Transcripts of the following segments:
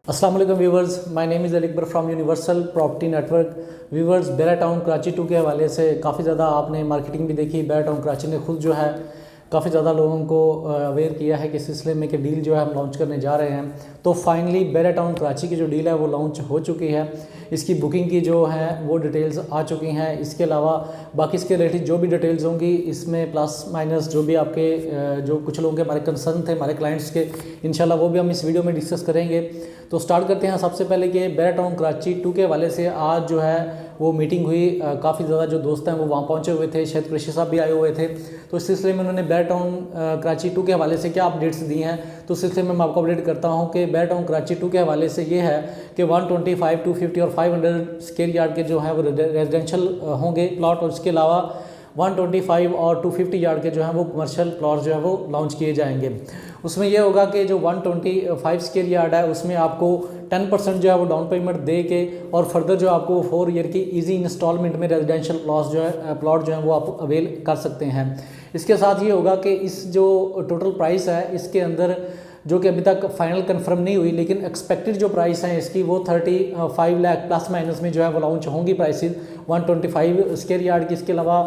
अस्सलाम वालेकुम viewers, my name is Akbar from universal property network. Viewers, बेरा टाउन कराची 2 के हवाले से काफ़ी ज़्यादा आपने मार्केटिंग भी देखी। बेरा टाउन कराची ने खुद जो है काफ़ी ज़्यादा लोगों को अवेयर किया है कि इस सिलसिले में कि डील जो है हम लॉन्च करने जा रहे हैं। तो फाइनली बेरा टाउन कराची की जो डील है वो लॉन्च हो चुकी है। इसकी बुकिंग की जो है वो डिटेल्स आ चुकी हैं। इसके अलावा बाकी इसके रिलेटेड जो भी डिटेल्स होंगी इसमें प्लस माइनस जो भी आपके जो कुछ लोगों के हमारे कंसर्न थे हमारे क्लाइंट्स के, इंशाल्लाह वो भी हम इस वीडियो में डिस्कस करेंगे। तो स्टार्ट करते हैं सबसे पहले कि बेरा टाउन कराची 2 के हवाले से आज जो है वो मीटिंग हुई। काफ़ी ज़्यादा जो दोस्त हैं वो वहाँ पहुँचे हुए थे, शायद कृषि साहब भी आए हुए थे। तो इस सिलसिले में उन्होंने बेरा टाउन कराची 2 के हवाले से क्या अपडेट्स दी हैं, तो इस सिलसिले में मैं आपको अपडेट करता हूँ कि बेरा टाउन कराची 2 के हवाले से ये है कि 125, 250 और 500 स्क्वायर यार्ड के जो है वो रेजिडेंशियल होंगे प्लॉट, और इसके अलावा 125 और 250 यार्ड के जो है वो कमर्शियल प्लॉट जो है वो लॉन्च किए जाएंगे। उसमें यह होगा कि जो 125 स्क्वायर यार्ड है उसमें आपको 10% जो है वो डाउन पेमेंट दे के और फर्दर जो आपको 4 ईयर की इजी इंस्टॉलमेंट में रेजिडेंशियल प्लॉट जो है वो आप अवेल कर सकते हैं। इसके साथ ये होगा कि इस जो टोटल प्राइस है इसके अंदर जो कि अभी तक फाइनल कंफर्म नहीं हुई, लेकिन एक्सपेक्टेड जो प्राइस है इसकी वो 35 लाख प्लस माइनस में जो है वो लॉन्च होंगी प्राइसेस 125 स्क्वायर यार्ड की। इसके अलावा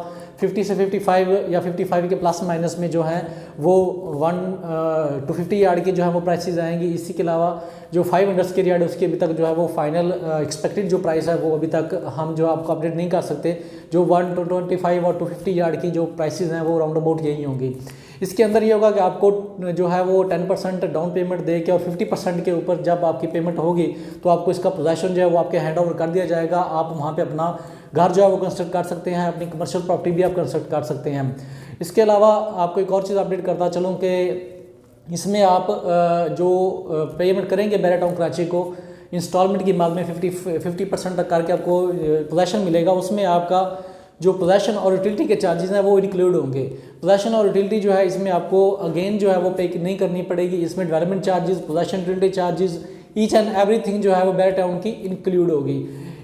50 से 55 या 55 के प्लस माइनस में जो है वो 250 यार्ड की जो है वो प्राइसेस आएंगी। इसी के अलावा जो 500 स्क्वायर यार्ड उसकी अभी तक जो है वो फाइनल एक्सपेक्टेड जो प्राइस है वो अभी तक हम जो आपको अपडेट नहीं कर सकते। जो 125 और 250 यार्ड की जो प्राइसेस हैं वो राउंड अबाउट यही होंगी। इसके अंदर ये होगा कि आपको जो है वो 10% डाउन पेमेंट दे के और 50% के ऊपर जब आपकी पेमेंट होगी तो आपको इसका पोजेसन जो है वो आपके हैंड ओवर कर दिया जाएगा। आप वहाँ पे अपना घर जो है वो कंस्ट्रक्ट कर सकते हैं, अपनी कमर्शियल प्रॉपर्टी भी आप कंस्ट्रक्ट कर सकते हैं। इसके अलावा आपको एक और चीज़ अपडेट करता चलूँ कि इसमें आप जो पेमेंट करेंगे बेरा टाउन कराची को इंस्टॉलमेंट की माद में 50% तक करके आपको पोजेसन मिलेगा। उसमें आपका जो पोजेसन और यूटिलिटी के चार्जेस हैं वो इंक्लूड होंगे। पोजेसन और यूटिलिटी जो है इसमें आपको अगेन जो है वो पे नहीं करनी पड़ेगी। इसमें development charges, possession, utility charges, each and everything जो है वो बेरा टाउन की इंक्लूड होगी।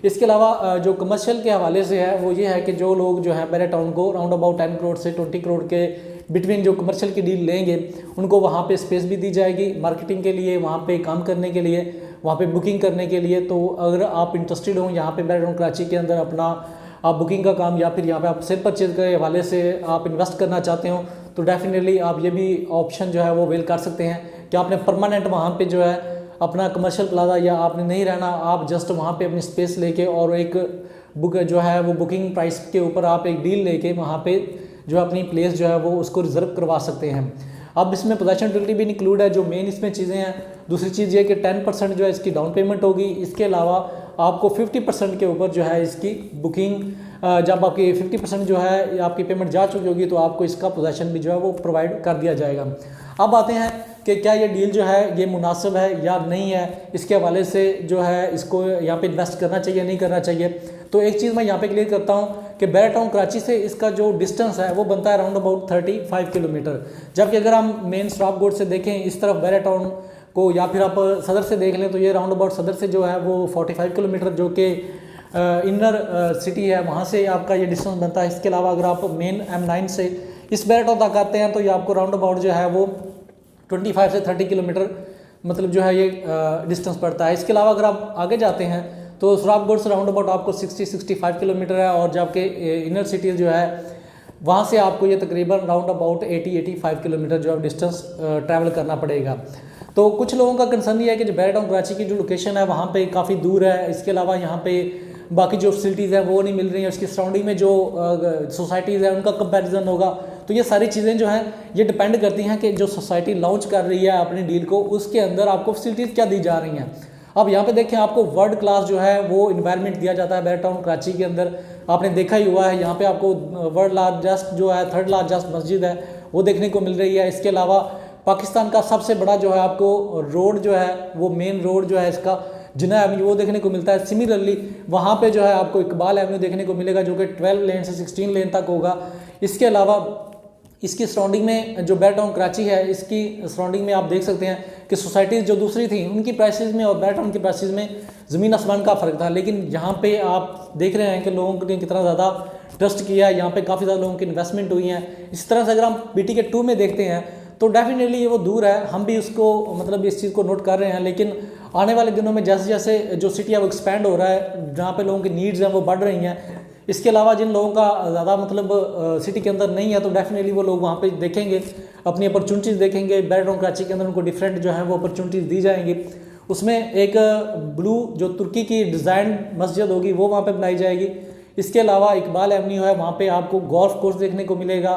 इसके अलावा जो कमर्शियल के हवाले से है वो ये है कि जो लोग जो है बेरा टाउन को राउंड अबाउट 10 करोड़ से 20 करोड़ के बिटवीन जो कमर्शियल की डील लेंगे उनको वहाँ पे स्पेस भी दी जाएगी मार्केटिंग के लिए, वहाँ पे काम करने के लिए, वहाँ पे बुकिंग करने के लिए। तो अगर आप इंटरेस्टेड हो यहाँ पे बेरा टाउन कराची के अंदर अपना आप बुकिंग का काम या फिर यहाँ पे आप सेल परचेज के हवाले से आप इन्वेस्ट करना चाहते हो तो डेफिनेटली आप ये भी ऑप्शन जो है वो अवेल कर सकते हैं कि आपने परमानेंट वहाँ पे जो है अपना कमर्शियल प्लाजा या आपने नहीं रहना, आप जस्ट वहाँ पे अपनी स्पेस लेके और एक बुक जो है वो बुकिंग प्राइस के ऊपर आप एक डील लेके वहाँ पे जो अपनी प्लेस जो है वो उसको रिजर्व करवा सकते हैं। अब इसमें पोजेसन यूटिलिटी भी इंक्लूड है। जो मेन इसमें चीज़ें हैं, दूसरी चीज़ ये कि 10% जो है इसकी डाउन पेमेंट होगी। इसके अलावा आपको 50% के ऊपर जो है इसकी बुकिंग जब आपकी 50% जो है आपकी पेमेंट जा चुकी होगी तो आपको इसका पोजेसन भी जो है वो प्रोवाइड कर दिया जाएगा। अब आते हैं कि क्या ये डील जो है ये मुनासिब है या नहीं है, इसके हवाले से जो है इसको यहाँ पे इन्वेस्ट करना चाहिए नहीं करना चाहिए। तो एक चीज़ मैं यहाँ पे क्लियर करता हूँ कि बेरा टाउन कराची से इसका जो डिस्टेंस है वो बनता है अराउंड अबाउट 35 किलोमीटर, जबकि अगर हम मेन स्टॉप गोड से देखें इस तरफ बेरा टाउन को या फिर आप सदर से देख लें तो ये राउंड अबाउट सदर से जो है वो 45 किलोमीटर जो कि इनर सिटी है वहाँ से आपका ये डिस्टेंस बनता है। इसके अलावा अगर आप मेन M9 से इस बेरा टाउन तक आते हैं तो ये आपको राउंड अबाउट जो है वो 25 से 30 किलोमीटर मतलब जो है ये डिस्टेंस पड़ता है। इसके अलावा अगर आप आगे जाते हैं तो सुराबगढ़ से राउंड अबाउट आपको 60-65 किलोमीटर है, और जबकि इनर सिटी जो है वहाँ से आपको ये तकरीबन राउंड अबाउट 80-85 किलोमीटर जो है डिस्टेंस ट्रैवल करना पड़ेगा। तो कुछ लोगों का कंसर्न ये है कि जो बेरा टाउन कराची की जो लोकेशन है वहाँ पे काफ़ी दूर है। इसके अलावा यहाँ पे बाकी जो फैसिलिटीज़ हैं वो नहीं मिल रही हैं, उसकी सराउंडिंग में जो सोसाइटीज़ हैं उनका कंपैरिजन होगा। तो ये सारी चीज़ें जो हैं ये डिपेंड करती हैं कि जो सोसाइटी लॉन्च कर रही है अपनी डील को उसके अंदर आपको फैसिलिटीज़ क्या दी जा रही हैं। अब यहाँ पे देखें आपको वर्ल्ड क्लास जो है वो इन्वायरमेंट दिया जाता है बेरा टाउन कराची के अंदर। आपने देखा ही हुआ है यहाँ पे आपको वर्ल्ड लार्जेस्ट जो है 3rd लार्जेस्ट मस्जिद है वो देखने को मिल रही है। इसके अलावा पाकिस्तान का सबसे बड़ा जो है आपको रोड जो है वो मेन रोड जो है इसका जिन्ना एवेन्यू वो देखने को मिलता है। सिमिलरली वहाँ पे जो है आपको इकबाल एवेन्यू देखने को मिलेगा जो कि 12 लेन से 16 लेन तक होगा। इसके अलावा इसकी सराउंडिंग में जो बेरा टाउन कराची है इसकी सराउंडिंग में आप देख सकते हैं कि सोसाइटीज़ जो दूसरी थी उनकी प्राइसेस में और बेरा टाउन की प्राइसेस में ज़मीन आसमान का फ़र्क था। लेकिन यहाँ पे आप देख रहे हैं कि लोगों ने कितना ज़्यादा ट्रस्ट किया है, यहाँ पे काफ़ी ज़्यादा लोगों की इन्वेस्टमेंट हुई है। इस तरह से अगर हम BTK 2 में देखते हैं तो डेफिनेटली ये वो दूर है, हम भी उसको मतलब इस चीज़ को नोट कर रहे हैं, लेकिन आने वाले दिनों में जैसे जैसे जो सिटी है वो एक्सपैंड हो रहा है, जहाँ पे लोगों की नीड्स हैं वो बढ़ रही हैं, इसके अलावा जिन लोगों का ज़्यादा मतलब सिटी के अंदर नहीं है तो डेफिनेटली वो लोग वहाँ पे देखेंगे, अपनी अपॉर्चुनिटीज़ देखेंगे। बैरटाउन कराची के अंदर उनको डिफरेंट जो है वो अपॉर्चुनिटीज़ दी जाएंगी। उसमें एक ब्लू जो तुर्की की डिज़ाइन मस्जिद होगी वो वहाँ पे बनाई जाएगी। इसके अलावा इकबाल एवेन्यू है, वहाँ पे आपको गोल्फ कोर्स देखने को मिलेगा।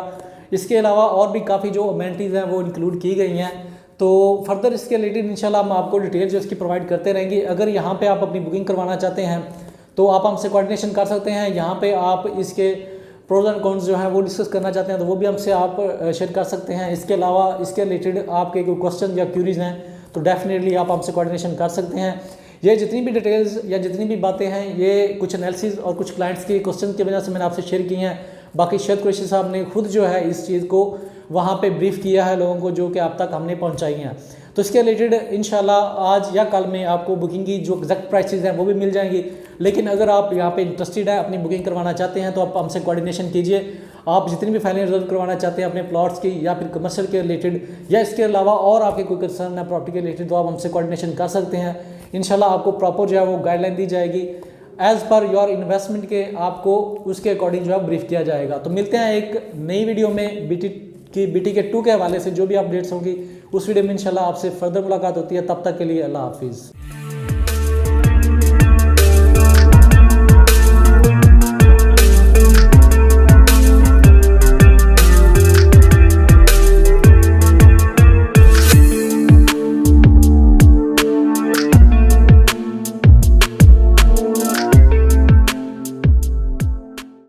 इसके अलावा और भी काफ़ी जो अमेनिटीज़ हैं वो इंक्लूड की गई हैं। तो फर्दर इसके रिलेटेड इंशाल्लाह हम आपको डिटेल जो इसकी प्रोवाइड करते रहेंगे। अगर यहाँ पे आप अपनी बुकिंग करवाना चाहते हैं तो आप हमसे कोऑर्डिनेशन कर सकते हैं। यहाँ पे आप इसके प्रोज एंड कॉन्स जो हैं वो डिस्कस करना चाहते हैं तो वो भी हमसे आप शेयर कर सकते हैं। इसके अलावा इसके रिलेटेड आपके कोई क्वेश्चन या क्यूरीज हैं तो डेफिनेटली आप हमसे कोऑर्डिनेशन कर सकते हैं। ये जितनी भी डिटेल्स या जितनी भी बातें हैं ये कुछ एनालिसिस और कुछ क्लाइंट्स के क्वेश्चन की वजह से मैंने आपसे शेयर की हैं। बाकी शहीद कुरैशी साहब ने खुद जो है इस चीज़ को वहाँ पे ब्रीफ किया है लोगों को, जो कि आप तक हमने पहुँचाई हैं। तो इसके रिलेटेड इंशाल्लाह आज या कल में आपको बुकिंग की जो एग्जैक्ट प्राइसेस हैं वो भी मिल जाएंगी। लेकिन अगर आप यहाँ पे इंटरेस्टेड है, अपनी बुकिंग करवाना चाहते हैं तो आप हमसे कोऑर्डिनेशन कीजिए। आप जितनी भी फाइनेंस रिजर्व करवाना चाहते हैं अपने प्लॉट्स की या फिर कमर्शियल के रिलेटेड या इसके अलावा और आपके कोई कंसर्न है प्रॉपर्टी के रिलेटेड तो आप हमसे कोऑर्डिनेशन कर सकते हैं। इंशाल्लाह आपको प्रॉपर जो है वो गाइडलाइन दी जाएगी एज़ पर योर इन्वेस्टमेंट के, आपको उसके अकॉर्डिंग जो है ब्रीफ किया जाएगा। तो मिलते हैं एक नई वीडियो में BT के 2 के हवाले से जो भी अपडेट्स होंगी उस वीडियो में इंशाल्लाह आपसे फर्दर मुलाकात होती है। तब तक के लिए अल्लाह हाफिज़।